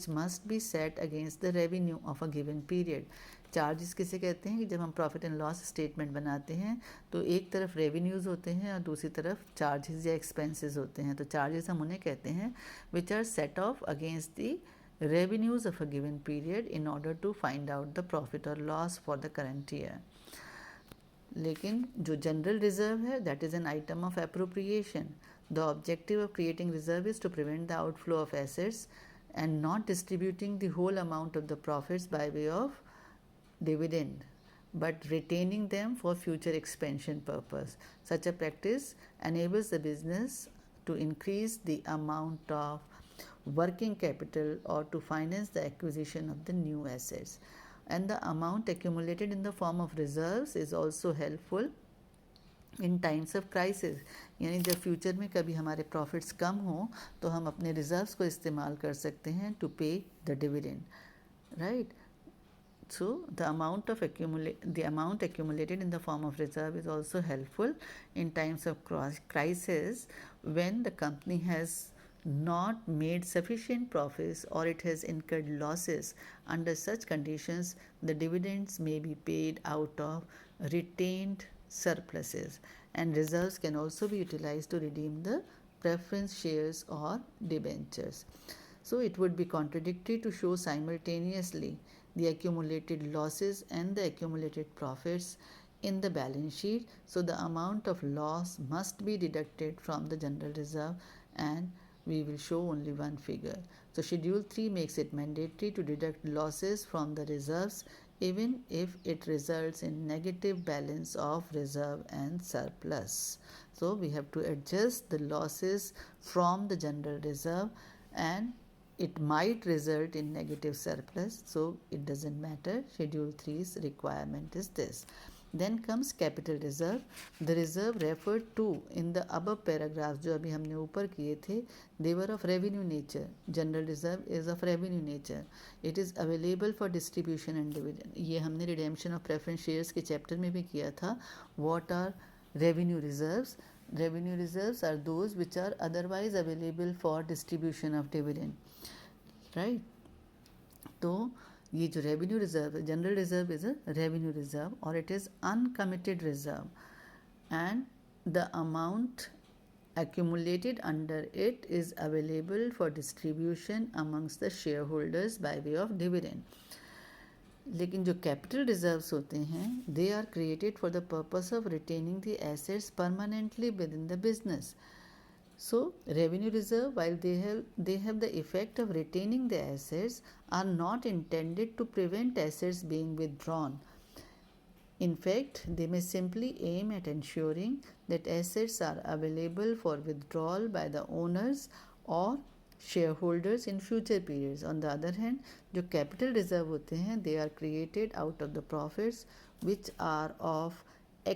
must be set against the revenue of a given period. Charges किसे कहते हैं कि जब हम प्रॉफिट एंड लॉस स्टेटमेंट बनाते हैं तो एक तरफ रेवेन्यूज़ होते हैं और दूसरी तरफ चार्जेस या एक्सपेंसेस होते हैं. तो चार्जेस हम उन्हें कहते हैं which are set off against the revenues of a given period in order to find out the profit or loss for the current year. लेकिन जो जनरल रिजर्व है that is an item of appropriation. The objective of creating reserve is to prevent the outflow of assets and not distributing the whole amount of the profits by way of dividend, but retaining them for future expansion purpose. Such a practice enables the business to increase the amount of working capital or to finance the acquisition of the new assets. And the amount accumulated in the form of reserves is also helpful in times of crisis. यानी जब future में कभी हमारे profits कम हों तो हम अपने reserves को इस्तेमाल कर सकते हैं टू पे the dividend, right. So the amount accumulated in the form of reserve is also helpful in times of crisis when the company has not made sufficient profits or it has incurred losses. Under such conditions, the dividends may be paid out of retained surpluses, and reserves can also be utilized to redeem the preference shares or debentures. So it would be contradictory to show simultaneously the accumulated losses and the accumulated profits in the balance sheet. So the amount of loss must be deducted from the general reserve and we will show only one figure. So Schedule 3 makes it mandatory to deduct losses from the reserves even if it results in negative balance of reserve and surplus. So we have to adjust the losses from the general reserve and it might result in negative surplus, so it doesn't matter. Schedule 3's requirement is this. Then comes capital reserve. The reserve referred to in the above paragraphs जो अभी हमने ऊपर किए थे, they were of revenue nature. General reserve is of revenue nature. It is available for distribution and dividend. ये हमने redemption of preference shares के chapter में भी किया था. What are revenue reserves? Revenue reserves are those which are otherwise available for distribution of dividend, right? तो ये जो रेवेन्यू रिजर्व है, general reserve is a revenue reserve और it is uncommitted reserve and the amount accumulated under it is available for distribution amongst the shareholders by way of dividend. लेकिन जो capital reserves होते हैं they are created for the purpose of retaining the assets permanently within the business. So revenue reserve, while they have the effect of retaining the assets, are not intended to prevent assets being withdrawn. In fact, they may simply aim at ensuring that assets are available for withdrawal by the owners or shareholders in future periods. On the other hand, जो capital reserve होते हैं they are created out of the profits which are of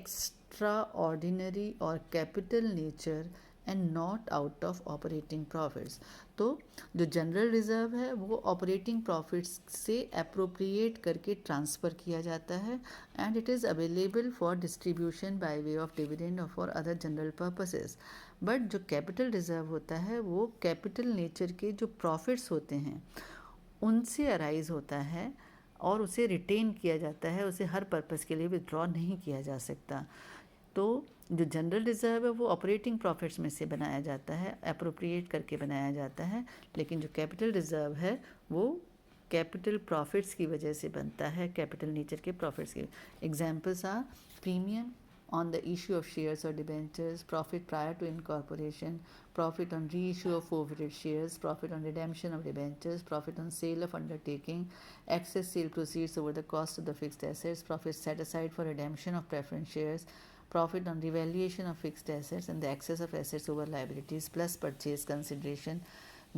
extraordinary or capital nature and not out of operating profits. तो जो general reserve है वो operating profits से appropriate करके transfer किया जाता है and it is available for distribution by way of dividend और for other general purposes. But जो कैपिटल रिजर्व होता है वो कैपिटल नेचर के जो प्रॉफिट्स होते हैं उनसे अराइज होता है और उसे रिटेन किया जाता है, उसे हर पर्पज़ के लिए विड्रॉ नहीं किया जा सकता. तो जो जनरल रिजर्व है वो ऑपरेटिंग प्रॉफिट्स में से बनाया जाता है, अप्रोप्रिएट करके बनाया जाता है, लेकिन जो कैपिटल रिजर्व है वो कैपिटल प्रॉफिट्स की वजह से बनता है, कैपिटल नेचर के प्रॉफिट्स के. Examples are premium on the issue of shares or debentures, profit prior to incorporation, profit on reissue of forfeited shares, profit on redemption of debentures, profit on sale of undertaking, excess sale proceeds over the cost of the fixed assets, profit set aside for redemption of preference shares, profit on revaluation of fixed assets and the excess of assets over liabilities plus purchase consideration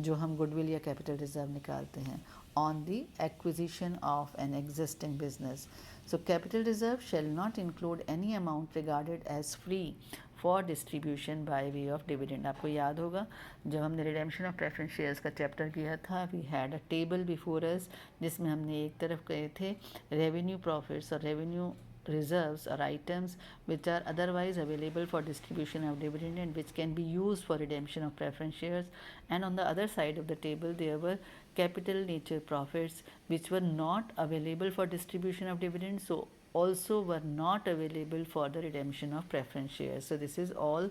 जो हम goodwill या capital reserve निकालते हैं on the acquisition of an existing business. So capital reserve shall not include any amount regarded as free for distribution by way of dividend. आपको याद होगा जब हमने redemption of preference shares का chapter किया था, we had a table before us जिसमें हमने एक तरफ कहे थे revenue profits और revenue reserves are items which are otherwise available for distribution of dividend and which can be used for redemption of preference shares, and on the other side of the table there were capital nature profits which were not available for distribution of dividends, so also were not available for the redemption of preference shares. So this is all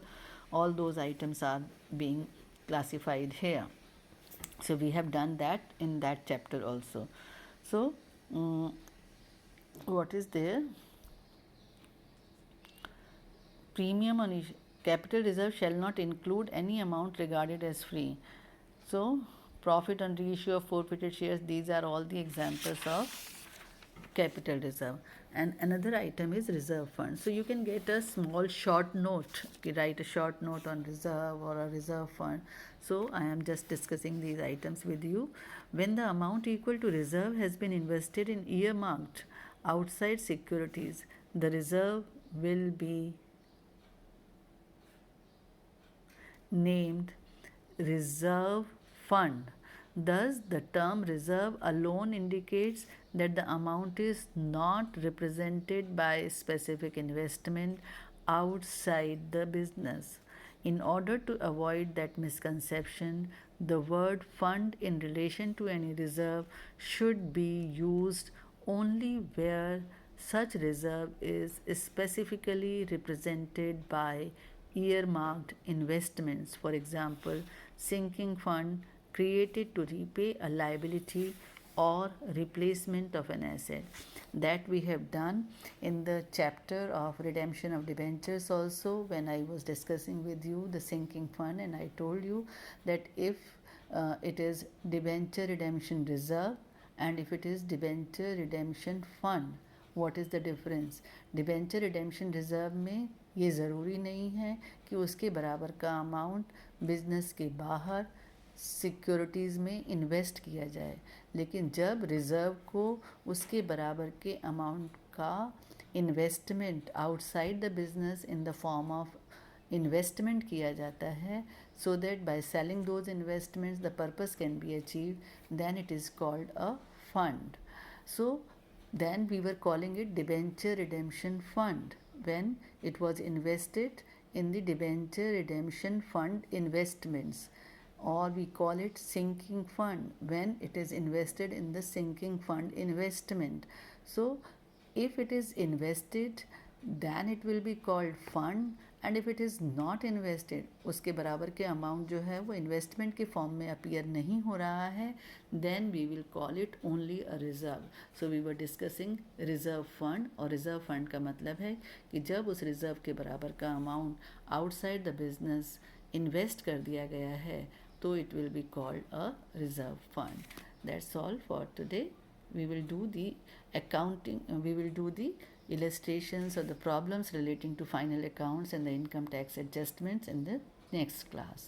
those items are being classified here. So we have done that in that chapter also. So what is there? Premium on capital reserve shall not include any amount regarded as free. So profit on reissue of forfeited shares, these are all the examples of capital reserve. And another item is reserve fund. So you can get a small short note, write a short note on reserve or a reserve fund. So I am just discussing these items with you. When the amount equal to reserve has been invested in earmarked outside securities, the reserve will be named reserve fund. Thus, the term reserve alone indicates that the amount is not represented by a specific investment outside the business. In order to avoid that misconception, the word fund in relation to any reserve should be used only where such reserve is specifically represented by earmarked investments. For example, sinking fund created to repay a liability or replacement of an asset. That we have done in the chapter of redemption of debentures also, when I was discussing with you the sinking fund, and I told you that if it is debenture redemption reserve and if it is debenture redemption fund, what is the difference? Debenture redemption reserve में ये ज़रूरी नहीं है कि उसके बराबर का amount business के बाहर सिक्योरिटीज़ में इन्वेस्ट किया जाए, लेकिन जब रिज़र्व को उसके बराबर के अमाउंट का investment outside the business in the form of investment किया जाता है, so that by selling those investments the purpose can be achieved, then it is called a fund. So then we were calling it debenture redemption fund when it was invested in the debenture redemption fund investments, or we call it sinking fund when it is invested in the sinking fund investment. So if it is invested, then it will be called fund, and if it is not invested, उसके बराबर के amount जो है वो investment के form में appear नहीं हो रहा है, then we will call it only a reserve. So we were discussing reserve fund, और रिज़र्व फंड का मतलब है कि जब उस रिज़र्व के बराबर का amount outside the business invest कर दिया गया है तो it will be called a reserve fund. That's all for today. We will do the accounting, we will do the illustrations of the problems relating to final accounts and the income tax adjustments in the next class.